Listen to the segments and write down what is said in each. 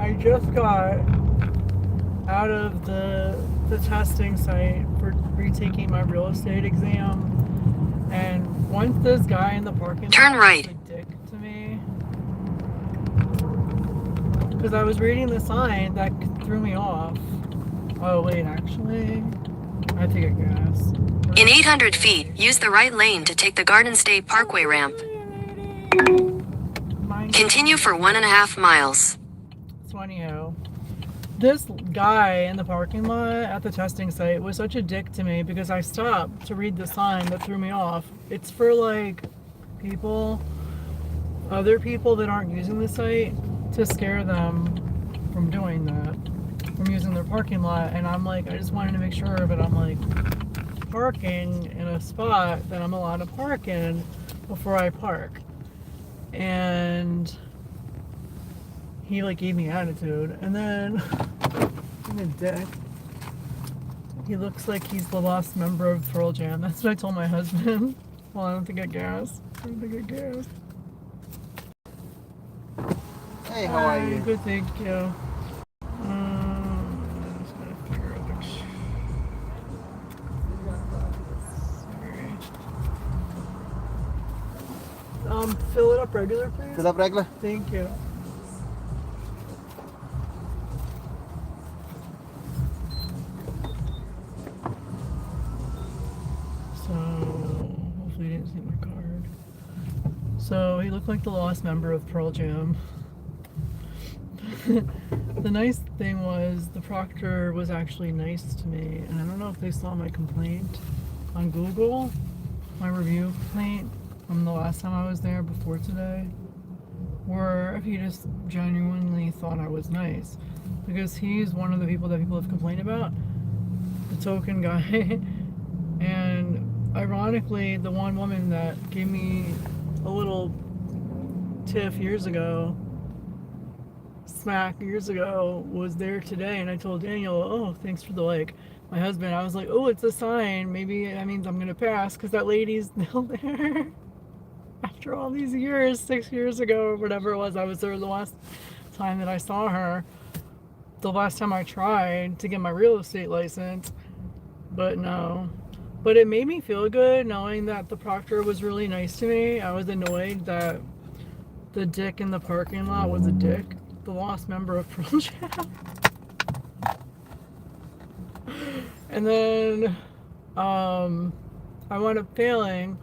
I just got out of the testing site for retaking my real estate exam, and once this guy in the parking Turn lot right. was a dick to me, because I was reading the sign that threw me off. Oh wait, actually, I take a gas. In 800 feet, use the right lane to take the Garden State Parkway ramp. Continue for 1.5 miles. So anyhow, this guy in the parking lot at the testing site was such a dick to me because I stopped to read the sign that threw me off. It's for like other people that aren't using the site, to scare them from doing that, from using their parking lot. And I'm like, I just wanted to make sure that I'm like parking in a spot that I'm allowed to park in before I park. And he like gave me attitude, and then I'm a dick. He looks like he's the lost member of Pearl Jam. That's what I told my husband. Well, I don't think I gas. Hey, how are you? Good, thank you. Just gonna figure out which. Sorry. Fill it up regular, please. Fill up regular? Thank you. So, hopefully you didn't see my card. So, he looked like the lost member of Pearl Jam. The nice thing was, the proctor was actually nice to me, and I don't know if they saw my complaint on Google, my review complaint from the last time I was there before today, or if he just genuinely thought I was nice, because he's one of the people that people have complained about, the token guy. And ironically, the one woman that gave me a little tiff smack years ago, was there today. And I told Daniel, oh, thanks for the like. My husband, I was like, oh, it's a sign. Maybe that means I'm gonna pass, because that lady's still there. After all these years, 6 years ago or whatever it was, I was there the last time that I saw her. The last time I tried to get my real estate license, but no. But it made me feel good knowing that the proctor was really nice to me. I was annoyed that the dick in the parking lot was a dick. The lost member of Pearl Jam. And then I wound up failing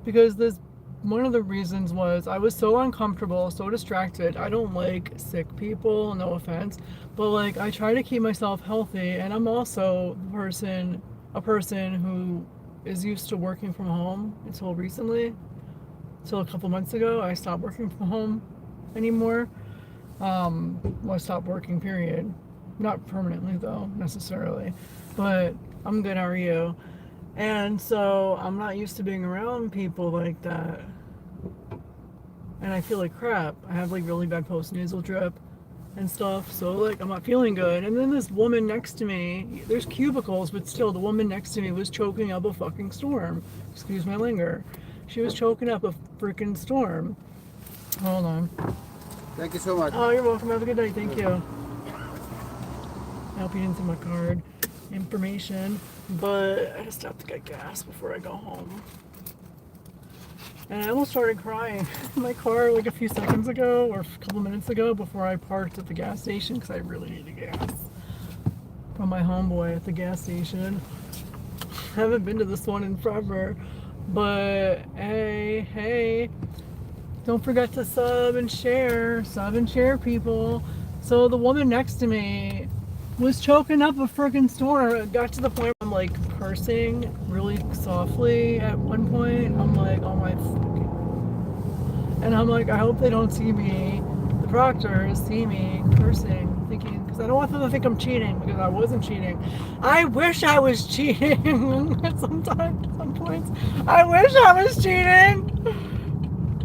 because one of the reasons was I was so uncomfortable, so distracted. I don't like sick people, no offense, but like I try to keep myself healthy, and I'm also a person who is used to working from home until recently. Until a couple months ago, I stopped working from home anymore. Well, I stopped working, period. Not permanently though, necessarily. But I'm good, how are you? And so I'm not used to being around people like that. And I feel like crap. I have like really bad postnasal drip and stuff, so like I'm not feeling good. And then this woman next to me, there's cubicles, but still the woman next to me was choking up a fucking storm. Excuse my linger. She was choking up a freaking storm. Hold on. Thank you so much. Oh, you're welcome. Have a good night. Thank you. I hope you didn't see my card information, but I just have to get gas before I go home. And I almost started crying in my car like a few seconds ago, or a couple minutes ago, before I parked at the gas station, because I really needed gas from my homeboy at the gas station. I haven't been to this one in forever, but hey, don't forget to sub and share, people. So the woman next to me was choking up a freaking storm. It got to the point where I'm like cursing really softly at one point. I'm like, oh my fucking. And I'm like, I hope they don't see me. The proctors see me cursing, thinking, because I don't want them to think I'm cheating, because I wasn't cheating. I wish I was cheating at some points. I wish I was cheating.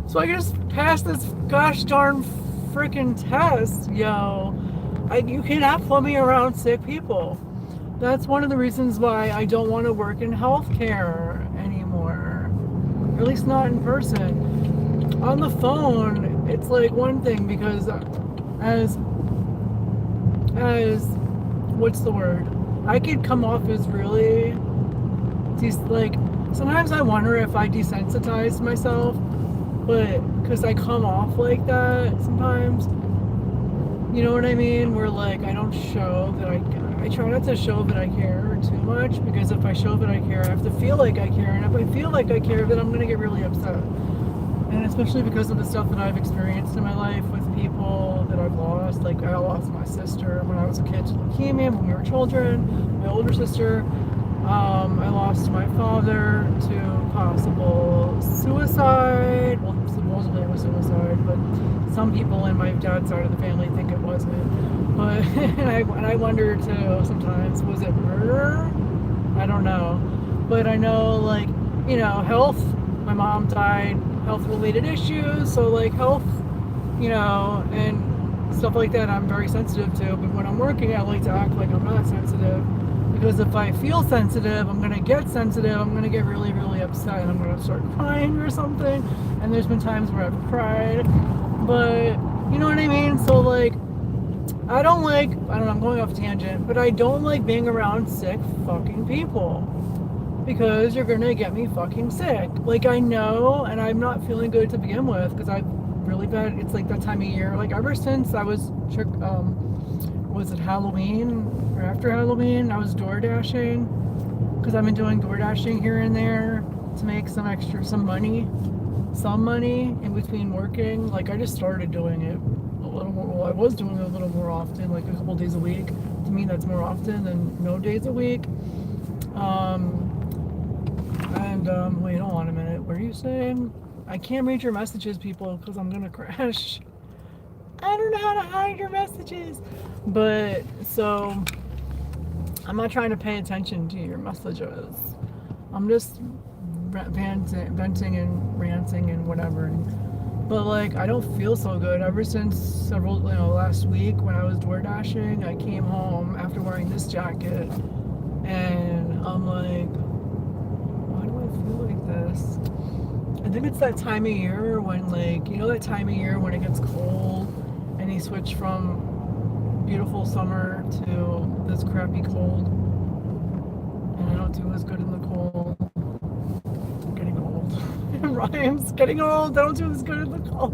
So I just passed this gosh darn freaking test, yo. You cannot pull me around sick people. That's one of the reasons why I don't want to work in healthcare anymore. Or at least not in person. On the phone, it's like one thing, because as as, what's the word? I could come off as really, like, sometimes I wonder if I desensitized myself, but, because I come off like that sometimes. You know what I mean? Where, like, I don't show that I try not to show that I care too much, because if I show that I care, I have to feel like I care, and if I feel like I care, then I'm going to get really upset. And especially because of the stuff that I've experienced in my life with people that I've lost. Like, I lost my sister when I was a kid to leukemia when we were children, my older sister. I lost my father to possible suicide. Well, supposedly it was suicide, but some people in my dad's side of the family think it wasn't. But and I wonder too sometimes, was it murder? I don't know. But I know, like, you know, health. My mom died, health-related issues. So, like, health, you know, and stuff like that, I'm very sensitive to. But when I'm working, I like to act like I'm not sensitive. Because if I feel sensitive, I'm going to get sensitive, I'm going to get really, really upset, and I'm going to start crying or something. And there's been times where I've cried. But, you know what I mean? So, like, I don't know, I'm going off tangent, but I don't like being around sick fucking people. Because you're going to get me fucking sick. Like, I know, and I'm not feeling good to begin with, because I've really bad, it's like that time of year. Like, ever since I was it Halloween or after Halloween, I was door dashing, because I've been doing door dashing here and there to make some money in between working. Like, I just started doing it a little more. Well, I was doing it a little more often, like a couple days a week. To me, that's more often than no days a week. Wait, hold on a minute. What are you saying? I can't read your messages, people, because I'm gonna crash. I don't know how to hide your messages. But, so, I'm not trying to pay attention to your messages. I'm just venting and ranting and whatever. But, like, I don't feel so good. Ever since last week when I was door dashing, I came home after wearing this jacket, and I'm like, why do I feel like this? I think it's that time of year when, like, you know, that time of year when it gets cold and you switch from beautiful summer to this crappy cold, and I don't do as good in the cold. I'm getting old. It rhymes. Getting old. I don't do as good in the cold.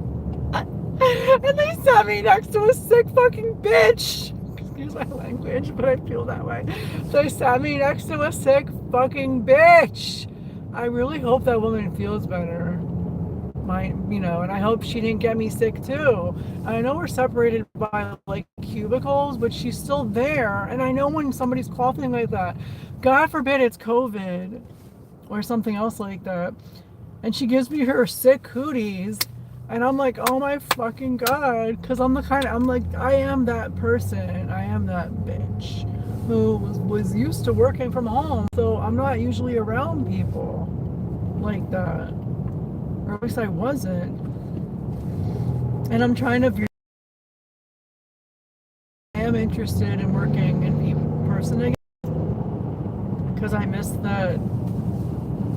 And they sat me next to a sick fucking bitch. Excuse my language, but I feel that way. They sat me next to a sick fucking bitch. I really hope that woman feels better. And I hope she didn't get me sick too. I know we're separated by like cubicles, but she's still there. And I know when somebody's coughing like that, God forbid it's COVID or something else like that, and she gives me her sick cooties, and I'm like, oh my fucking God, because I'm like, I am that person, I am that bitch who was used to working from home, so I'm not usually around people like that. Or at least I wasn't. And I'm trying to. I am interested in working in person again, because I miss that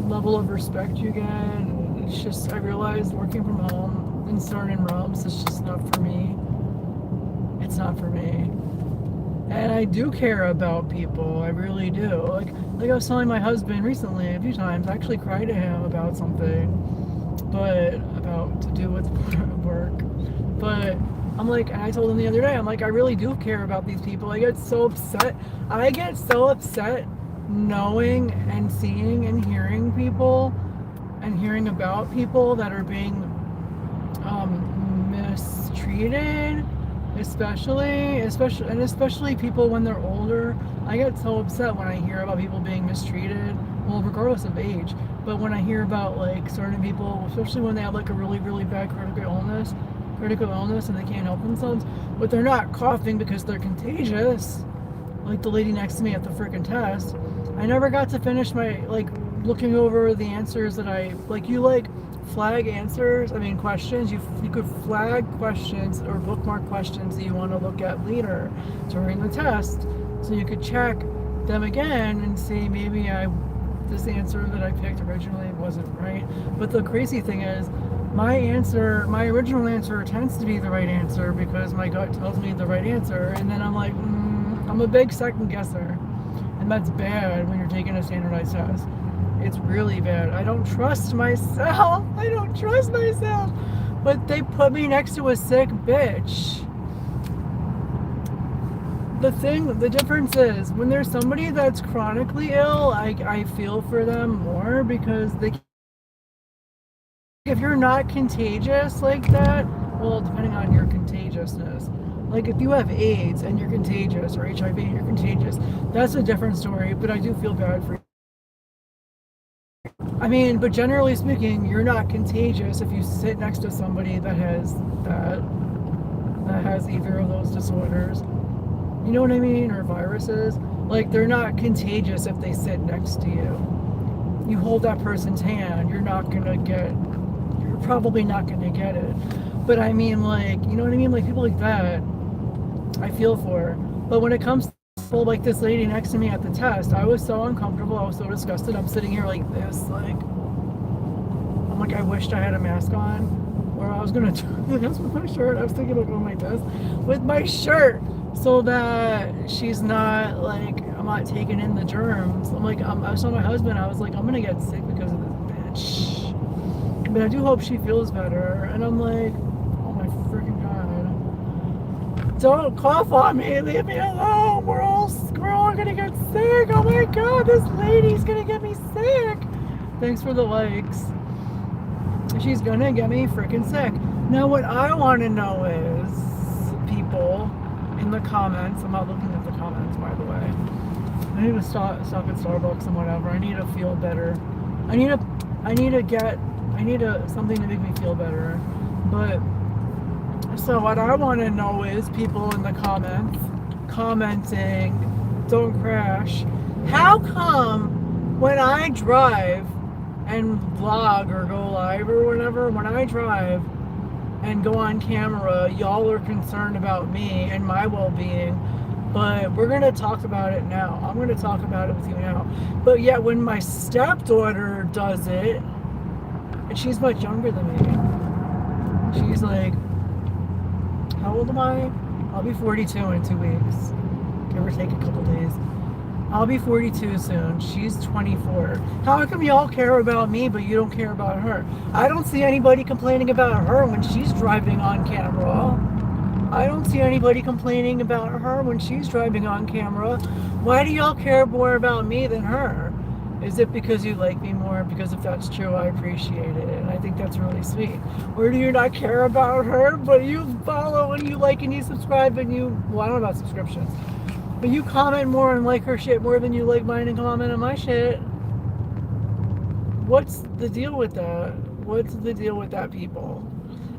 level of respect you get. And it's just, I realized working from home in certain realms is just not for me. It's not for me. And I do care about people. I really do. Like I was telling my husband recently a few times. I actually cried to him about something. But about to do with work. But I'm like, and I told him the other day, I'm like, I really do care about these people. I get so upset knowing and seeing and hearing people and hearing about people that are being mistreated, especially people when they're older. I get so upset when I hear about people being mistreated, well, regardless of age. But when I hear about like certain people, especially when they have like a really, really bad critical illness and they can't help themselves, but they're not coughing because they're contagious, like the lady next to me at the freaking test. I never got to finish my, like, looking over the answers that flag answers, questions. You could flag questions or bookmark questions that you want to look at later during the test, so you could check them again and see maybe this answer that I picked originally wasn't right. But the crazy thing is, my original answer tends to be the right answer because my gut tells me the right answer, and then I'm like, I'm a big second guesser, and that's bad when you're taking a standardized test. It's really bad. I don't trust myself. But they put me next to a sick bitch. The difference is when there's somebody that's chronically ill, I feel for them more because if you're not contagious like that, well, depending on your contagiousness, like if you have AIDS and you're contagious or HIV and you're contagious, that's a different story, but I do feel bad for you. I mean, but generally speaking, you're not contagious if you sit next to somebody that has either of those disorders. You know what I mean? Or viruses. Like, they're not contagious if they sit next to you. You hold that person's hand, you're probably not gonna get it. But I mean, like, you know what I mean? Like, people like that, I feel for. But when it comes to people like this lady next to me at the test, I was so uncomfortable, I was so disgusted. I'm sitting here like this, like, I'm like, I wished I had a mask on. Or I was gonna do this with my shirt. I was thinking about going like this with my shirt, so that she's not like, I'm not taking in the germs. I'm like, I was telling my husband, I was like, I'm gonna get sick because of this bitch. But I do hope she feels better. And I'm like, oh my freaking god. Don't cough on me, leave me alone. We're all gonna get sick. Oh my god, this lady's gonna get me sick. Thanks for the likes. She's gonna get me freaking sick. Now what I wanna know is, people in the comments, I'm not looking at the comments, by the way. I need to stop at Starbucks and whatever. I need to feel better. I need something to make me feel better. But so what I want to know is people in the comments commenting, don't crash. How come when I drive and vlog or go live or whatever, when I drive and go on camera, y'all are concerned about me and my well-being? But we're going to talk about it now. I'm going to talk about it with you now. But yet when my stepdaughter does it, and she's much younger than me, she's like, how old am I? I'll be 42 in 2 weeks, give or take a couple days. I'll be 42 soon. She's 24. How come y'all care about me, but you don't care about her? I don't see anybody complaining about her when she's driving on camera. I don't see anybody complaining about her when she's driving on camera. Why do y'all care more about me than her? Is it because you like me more? Because if that's true, I appreciate it. And I think that's really sweet. Or do you not care about her, but you follow and you like and you subscribe and you, well, I don't know about subscriptions, but you comment more and like her shit more than you like mine and comment on my shit. What's the deal with that? What's the deal with that, people?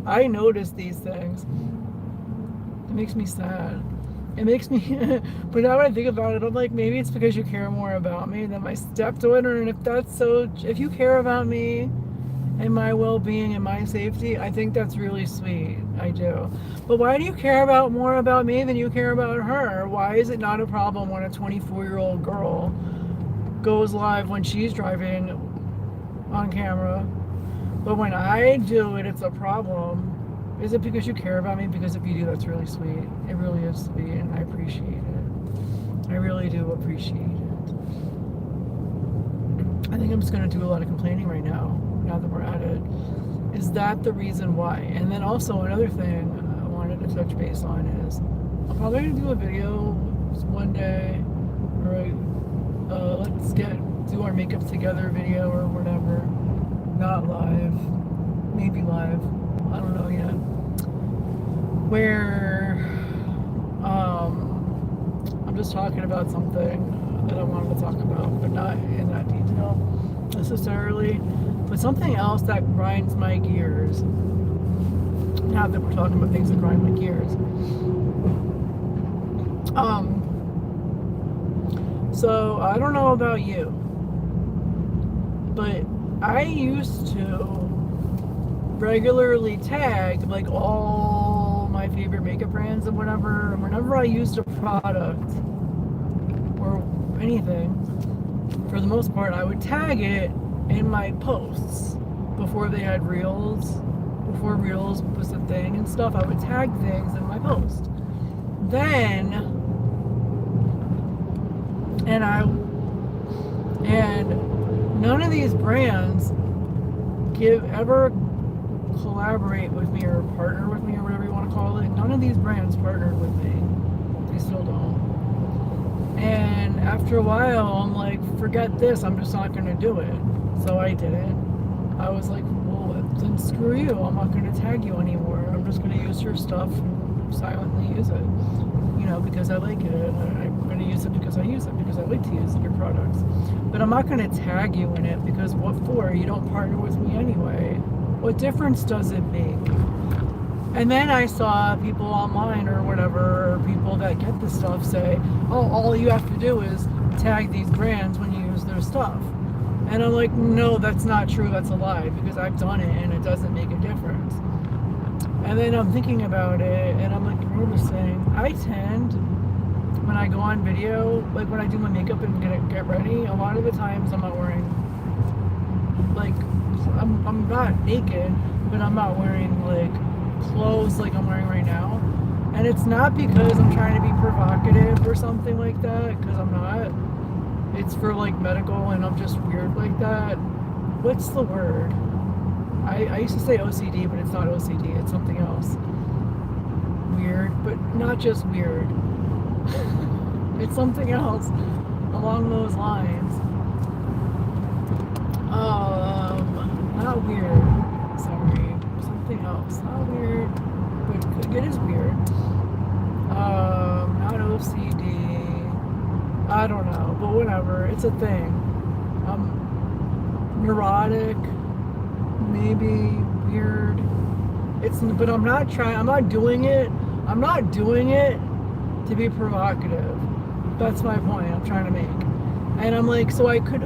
I notice these things. It makes me sad. It makes me, but now when I think about it, I'm like, maybe it's because you care more about me than my stepdaughter. And if that's so, if you care about me and my well-being and my safety, I think that's really sweet. I do. But why do you care more about me than you care about her? Why is it not a problem when a 24-year-old girl goes live when she's driving on camera, but when I do it, it's a problem? Is it because you care about me? Because if you do, that's really sweet. It really is sweet, and I appreciate it. I really do appreciate it. I think I'm just going to do a lot of complaining right now that we're at it. Is that the reason why? And then also another thing I wanted to touch base on is, I'm probably going to do a video one day, or let's do our makeup together video or whatever. Not live. Maybe live. I don't know yet. Where I'm just talking about something that I wanted to talk about, but not in that detail necessarily. But something else that grinds my gears. Now that we're talking about things that grind my gears. So I don't know about you, but I used to regularly tag like all my favorite makeup brands and whatever, and whenever I used a product or anything, for the most part I would tag it in my posts before they had reels before Reels was a thing and stuff, I would tag things in my post. Then, and none of these brands ever collaborate with me or partner with me or whatever you want to call it. None of these brands partnered with me. They still don't. And after a while, I'm like, forget this. I'm just not going to do it. So I didn't. I was like, well, then screw you. I'm not going to tag you anymore. I'm just going to use your stuff and silently use it. You know, because I like it. I'm going to use it because I use it, because I like to use your products. But I'm not going to tag you in it, because what for? You don't partner with me anyway. What difference does it make? And then I saw people online or whatever, or people that get this stuff say, oh, all you have to do is tag these brands when you use their stuff. And I'm like, no, that's not true. That's a lie, because I've done it and it doesn't make a difference. And then I'm thinking about it and I'm like noticing, I tend, when I go on video, like when I do my makeup and get ready, a lot of the times I'm not wearing, like, I'm not naked, but I'm not wearing like clothes like I'm wearing right now. And it's not because I'm trying to be provocative or something like that, because I'm not. It's for like medical and I'm just weird like that. What's the word? I used to say OCD, but it's not OCD, it's something else. Weird, but not just weird. It's something else along those lines. Not weird. Sorry. Something else. Not weird, but it is weird. Not OCD. I don't know, but whatever. It's a thing. Neurotic. Maybe weird. But I'm not doing it to be provocative. That's my point I'm trying to make. And I'm like, so I could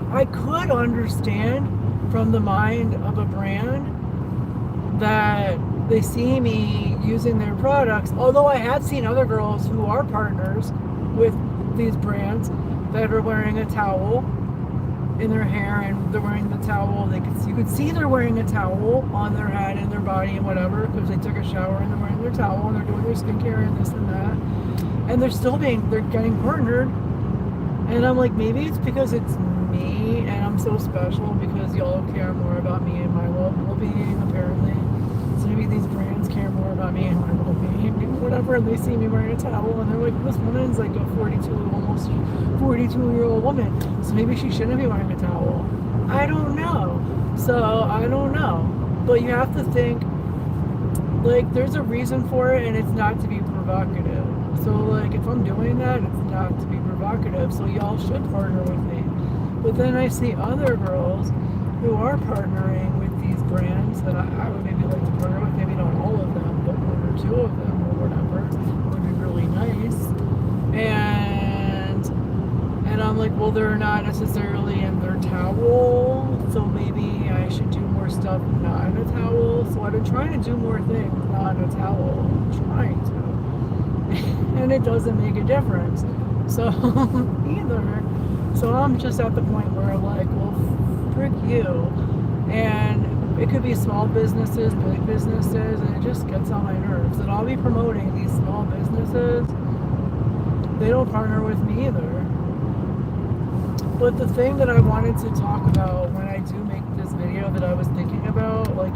understand from the mind of a brand that they see me using their products, although I have seen other girls who are partners with these brands that are wearing a towel in their hair, and they're wearing the towel. You could see they're wearing a towel on their head and their body and whatever, because they took a shower and they're wearing their towel and they're doing their skincare and this and that, and they're getting partnered. And I'm like, maybe it's because it's me and I'm so special, because y'all care more about me and my well-being apparently. So maybe these brands care more about me and my well-being and whatever, and they see me wearing a towel and they're like, this woman's like a almost 42-year-old woman, so maybe she shouldn't be wearing a towel. I don't know. So I don't know. But you have to think, like, there's a reason for it, and it's not to be provocative. So like, if I'm doing that, it's not to be provocative, so y'all should partner with me. But then I see other girls who are partnering with these brands that I would maybe like to partner with, maybe not all of them, but one or two of them or whatever would be really nice. And I'm like, well, they're not necessarily in their towel, so maybe I should do more stuff not in a towel. So I've been trying to do more things not in a towel. I'm trying to. And it doesn't make a difference. So either. So I'm just at the point where I'm like, well, frick you. And it could be small businesses, big businesses, and it just gets on my nerves. And I'll be promoting these small businesses. They don't partner with me either. But the thing that I wanted to talk about when I do make this video that I was thinking about, like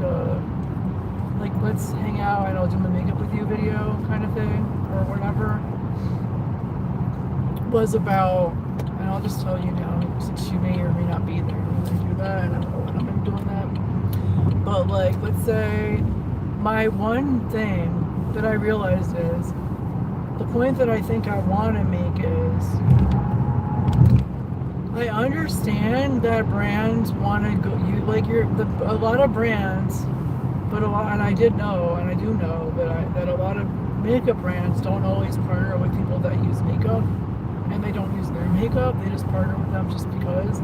let's hang out and I'll do my makeup with you video kind of thing, or whatever, was about, and I'll just tell you now, since you may or may not be there when I do that, and I don't know when I'm going to be doing that. But like, let's say my one thing that I realized is, the point that I think I want to make is, I understand that brands want to go, a lot of brands, and I do know that a lot of makeup brands don't always partner with people that use makeup, and they don't use their makeup, they just partner with them just because.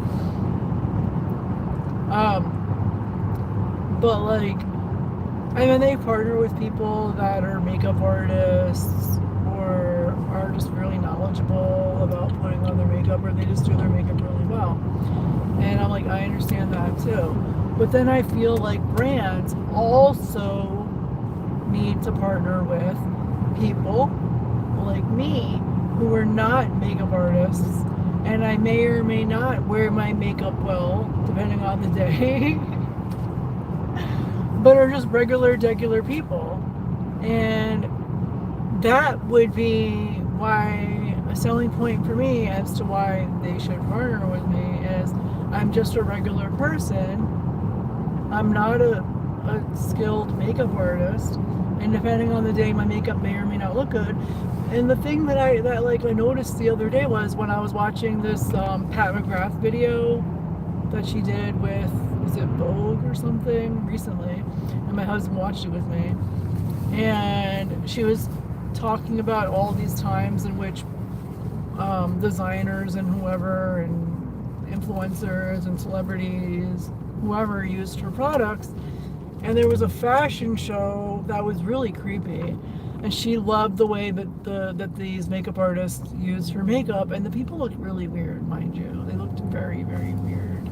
But like, and then they partner with people that are makeup artists, or are just really knowledgeable about putting on their makeup, or they just do their makeup really well. And I'm like, I understand that too. But then I feel like brands also need to partner with people like me who are not makeup artists, and I may or may not wear my makeup well, depending on the day, but are just regular, degular people. And that would be why a selling point for me as to why they should partner with me is I'm just a regular person. I'm not a skilled makeup artist, and depending on the day, my makeup may or may not look good. And the thing that I noticed the other day was when I was watching this Pat McGrath video that she did with, was it Vogue or something recently, and my husband watched it with me, and she was talking about all these times in which designers and whoever and influencers and celebrities, whoever used her products. And there was a fashion show that was really creepy, and she loved the way that these makeup artists used her makeup, and the people looked really weird, mind you. They looked very, very weird.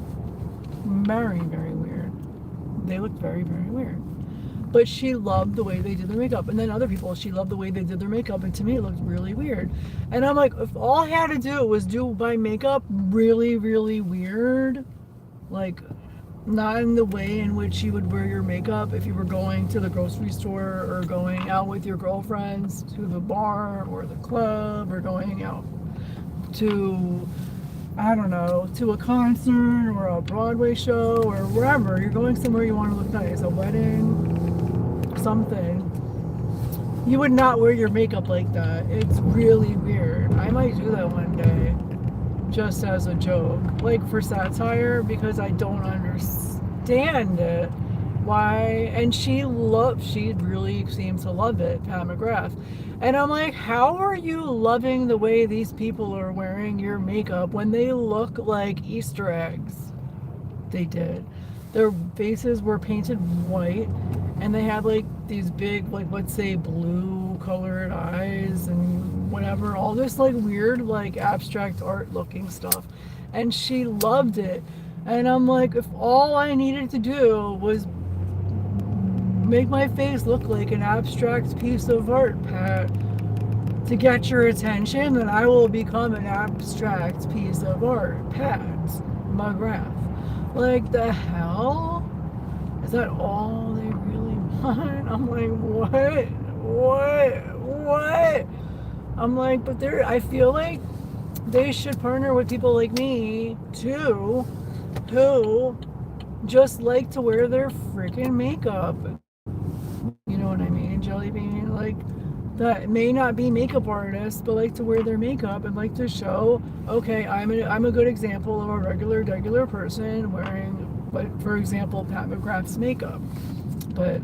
Very, very weird. They looked very, very weird. But she loved the way they did their makeup. And then other people, she loved the way they did their makeup, and to me it looked really weird. And I'm like, if all I had to do was do my makeup really, really weird, like not in the way in which you would wear your makeup if you were going to the grocery store or going out with your girlfriends to the bar or the club or going out to, I don't know, to a concert or a Broadway show or wherever. You're going somewhere you want to look nice, a wedding, something. You would not wear your makeup like that. It's really weird. I might do that one day, just as a joke, like for satire, because I don't understand it. Why? And she really seems to love it, Pat McGrath. And I'm like, how are you loving the way these people are wearing your makeup when they look like Easter eggs? They did. Their faces were painted white, and they had like these big, like, let's say blue colored eyes and whatever, all this like weird, like abstract art looking stuff. And she loved it. And I'm like, if all I needed to do was make my face look like an abstract piece of art, Pat, to get your attention, then I will become an abstract piece of art, Pat McGrath. Like, the hell? Is that all they really want? I'm like, what? I'm like, but I feel like they should partner with people like me, too, who just like to wear their freaking makeup. You know what I mean, Jelly Bean? Like, that may not be makeup artists, but like to wear their makeup and like to show, okay, I'm a good example of a regular person wearing, like, for example, Pat McGrath's makeup. But,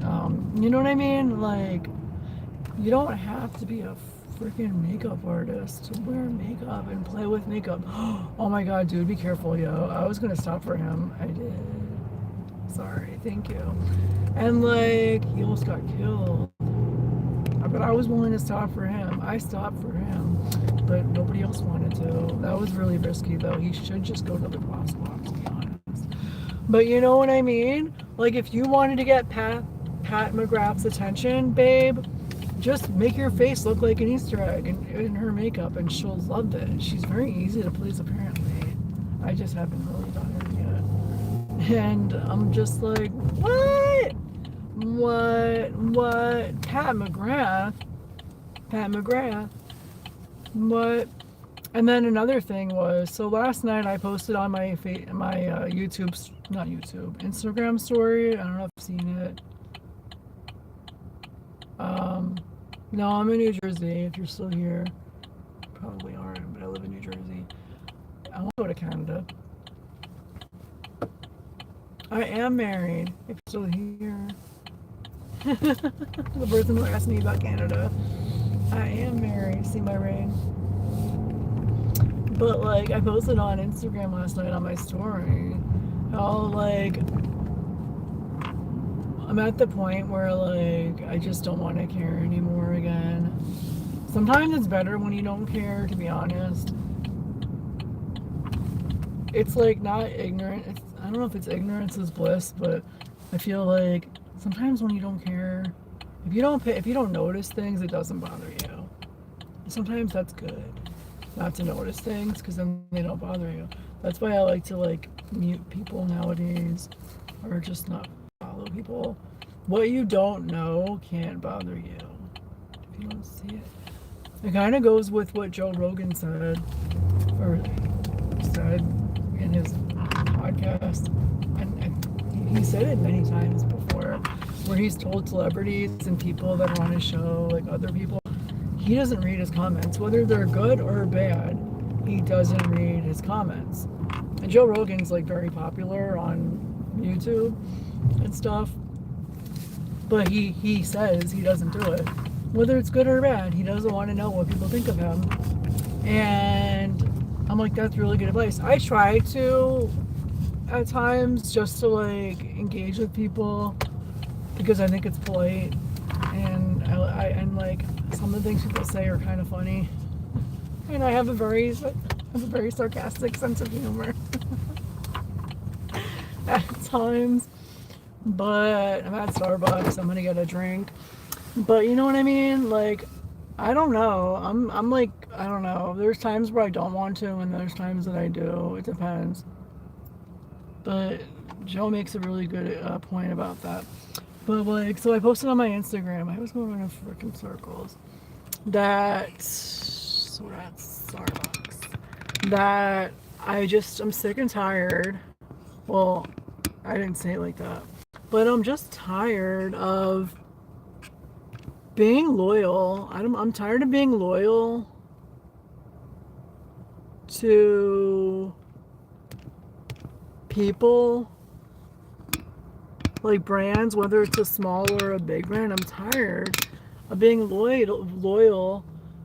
you know what I mean? Like, you don't have to be a freaking makeup artist to wear makeup and play with makeup. Oh my god, dude, be careful, yo. I was gonna stop for him. I did. Sorry, thank you. And like, he almost got killed. But I was willing to stop for him. I stopped for him, but nobody else wanted to. That was really risky, though. He should just go to the crosswalk, to be honest. But you know what I mean? Like, if you wanted to get Pat McGrath's attention, babe, just make your face look like an Easter egg in her makeup, and she'll love it. She's very easy to please, apparently. I just haven't really done it yet. And I'm just like, what? Pat McGrath? What? And then another thing was, so last night I posted on my Instagram story. I don't know if you've seen it. No, I'm in New Jersey. If you're still here, probably aren't, but I live in New Jersey. I want to go to Canada. I am married. If you're still here. The person who asked me about Canada. I am married. See my ring? But like, I posted on Instagram last night on my story how like I'm at the point where like I just don't want to care anymore again. Sometimes it's better when you don't care, to be honest. it's like not ignorant. I don't know if it's ignorance is bliss, but I feel like sometimes when you don't care, if you don't notice things, it doesn't bother you. Sometimes that's good, not to notice things, because then they don't bother you. That's why I like to like mute people nowadays, or just not follow people. What you don't know can't bother you if you don't see it. It kind of goes with what Joe Rogan said, or said in his podcast, and he said it many times before, where he's told celebrities and people that are on his show, like other people, he doesn't read his comments, whether they're good or bad. He doesn't read his comments. And Joe Rogan's like very popular on YouTube and stuff, but he says he doesn't do it, whether it's good or bad. He doesn't want to know what people think of him, and I'm like, that's really good advice. I try to at times just to like engage with people because I think it's polite, and and like some of the things people say are kind of funny, and I have a very sarcastic sense of humor at times. But I'm at Starbucks. I'm gonna get a drink. But you know what I mean? Like, I don't know. I'm like, I don't know. There's times where I don't want to, and there's times that I do. It depends. But Joe makes a really good point about that. But like, so I posted on my Instagram. I was going in freaking circles. So we're at Starbucks. That I'm sick and tired. Well, I didn't say it like that. But I'm just tired of being loyal. I'm tired of being loyal to people, like brands, whether it's a small or a big brand. I'm tired of being loyal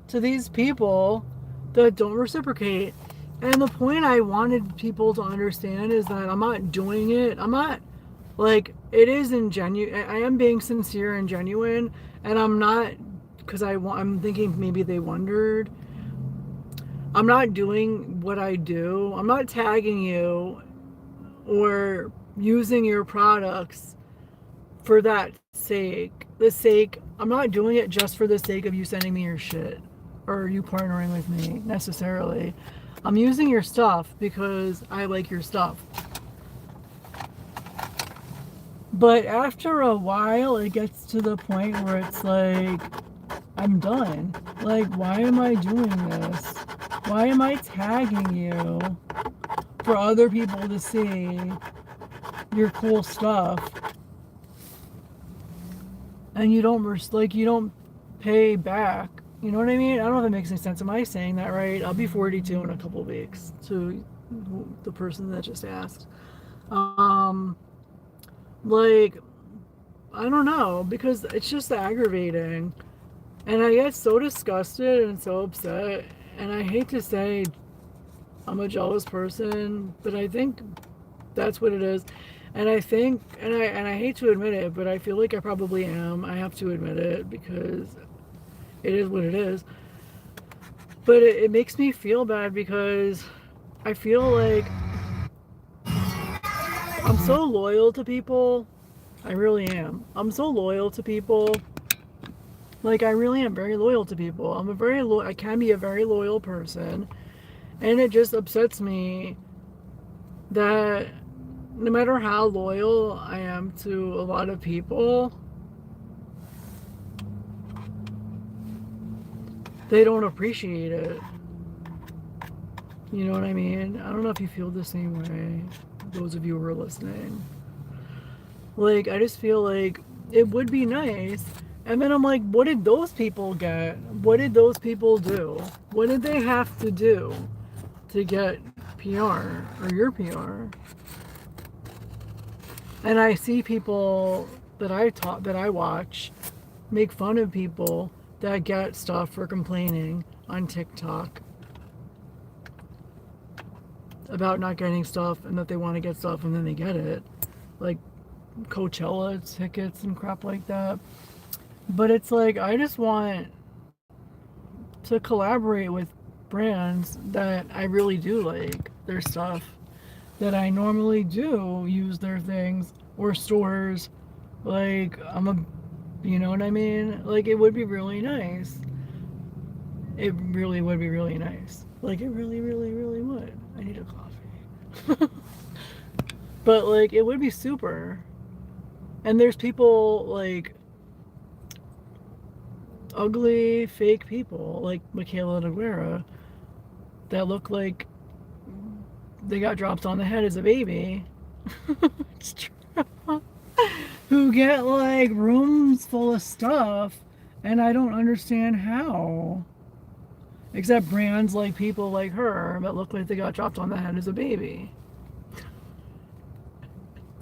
to these people that don't reciprocate. And the point I wanted people to understand is that I'm not doing it. I'm not, like, it is I am being sincere and genuine, and I'm not, because I'm thinking maybe they wondered. I'm not doing what I do. I'm not tagging you or using your products for that sake. I'm not doing it just for the sake of you sending me your shit or you partnering with me necessarily. I'm using your stuff because I like your stuff. But after a while, it gets to the point where it's like, I'm done. Like, why am I doing this? Why am I tagging you for other people to see your cool stuff? And you don't pay back. You know what I mean? I don't know if it makes any sense. Am I saying that right? I'll be 42 in a couple of weeks, to the person that just asked. Like, I don't know, because it's just aggravating. And I get so disgusted and so upset. And I hate to say I'm a jealous person, but I think that's what it is. And I think, and I hate to admit it, but I feel like I probably am. I have to admit it because it is what it is. But it makes me feel bad because I feel like I'm so loyal to people. I really am. I'm so loyal to people. Like, I really am very loyal to people. I can be a very loyal person. And it just upsets me that no matter how loyal I am to a lot of people, they don't appreciate it. You know what I mean? I don't know if you feel the same way, those of you who are listening. Like, I just feel like it would be nice. And then I'm like, what did those people get? What did those people do? What did they have to do to get PR or your PR? And I see people that I watch make fun of people that get stuff for complaining on TikTok about not getting stuff, and that they want to get stuff and then they get it, like Coachella tickets and crap like that. But it's like, I just want to collaborate with brands that I really do like their stuff. that I normally do use their things, or stores. Like, you know what I mean? Like, it would be really nice. It really would be really nice. Like, it really, really, really would. I need a coffee. But, like, it would be super. And there's people, like, ugly, fake people, like Michaela Noguera, that look like they got dropped on the head as a baby. It's true. Who get, like, rooms full of stuff, and I don't understand how. Except brands like people like her that look like they got dropped on the head as a baby.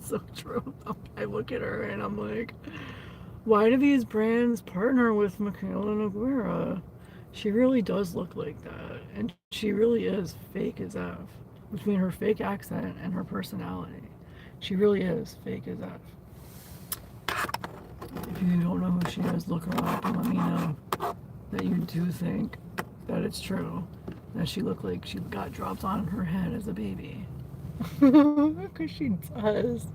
So true. I look at her and I'm like, why do these brands partner with Michaela Noguera? She really does look like that. And she really is fake as F. Between her fake accent and her personality. She really is fake as F. If you don't know who she is, look her up and let me know that you do think that it's true. That she looked like she got dropped on her head as a baby. Because she does.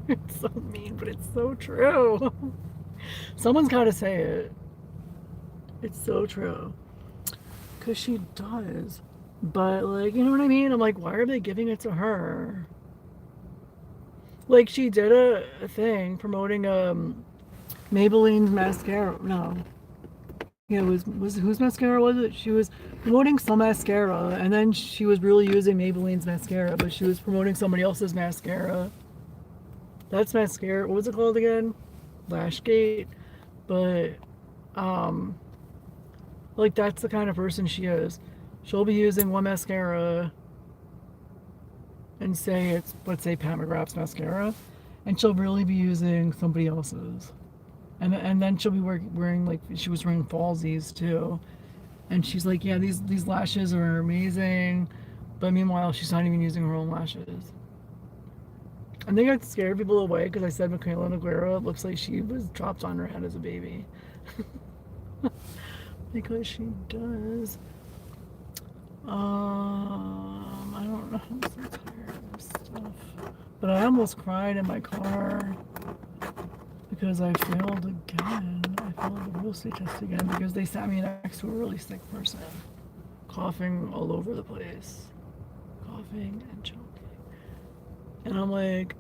It's so mean, but it's so true. Someone's got to say it. It's so true. Because she does. But, like, you know what I mean? I'm like, why are they giving it to her? Like, she did a thing promoting Maybelline's mascara. No. Yeah, it was whose mascara was it? She was promoting some mascara, and then she was really using Maybelline's mascara, but she was promoting somebody else's mascara. That's mascara. What was it called again? Lashgate. But, like, that's the kind of person she is. She'll be using one mascara and say it's, let's say, Pat McGrath's mascara, and she'll really be using somebody else's. And then she'll be wearing, like, she was wearing falsies too. And she's like, yeah, these lashes are amazing. But meanwhile, she's not even using her own lashes. I think I scared people away because I said Michaela Noguera looks like she was dropped on her head as a baby. Because she does. I don't know. I'm so tired of this stuff. But I almost cried in my car because I failed again. I failed the real estate test again because they sat me next to a really sick person, coughing all over the place, coughing and choking. And I'm like,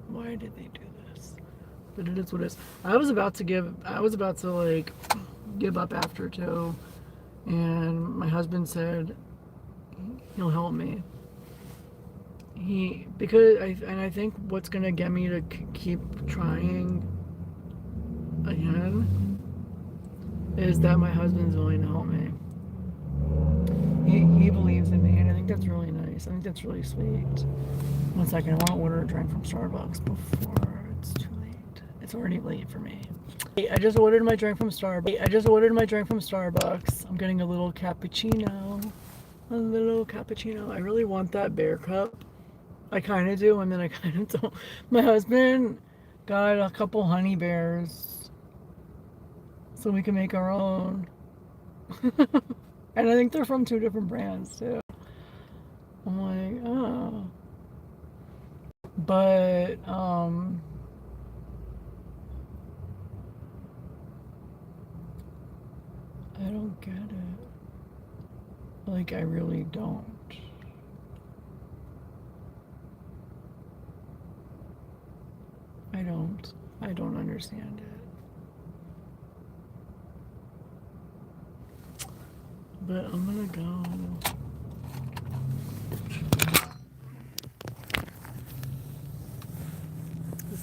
why did they do this? But it is what it is. I was about to like give up after two, and my husband said he'll help me. I think what's gonna get me to keep trying again is that my husband's willing to help me. He believes in me, and I think that's really nice. I think that's really sweet. One second, I want to order a drink from Starbucks before it's too late. It's already late for me. I just ordered my drink from Starbucks. I'm getting a little cappuccino. I really want that bear cup. I kind of do, and then I kind of don't. My husband got a couple honey bears so we can make our own. And I think they're from two different brands, too. I'm like, oh. But, I don't get it. Like, I really don't. I don't understand it. But I'm gonna go.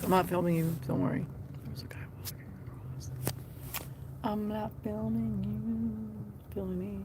I'm not filming you, don't worry. There's a guy walking across. I'm not filming you, filming me.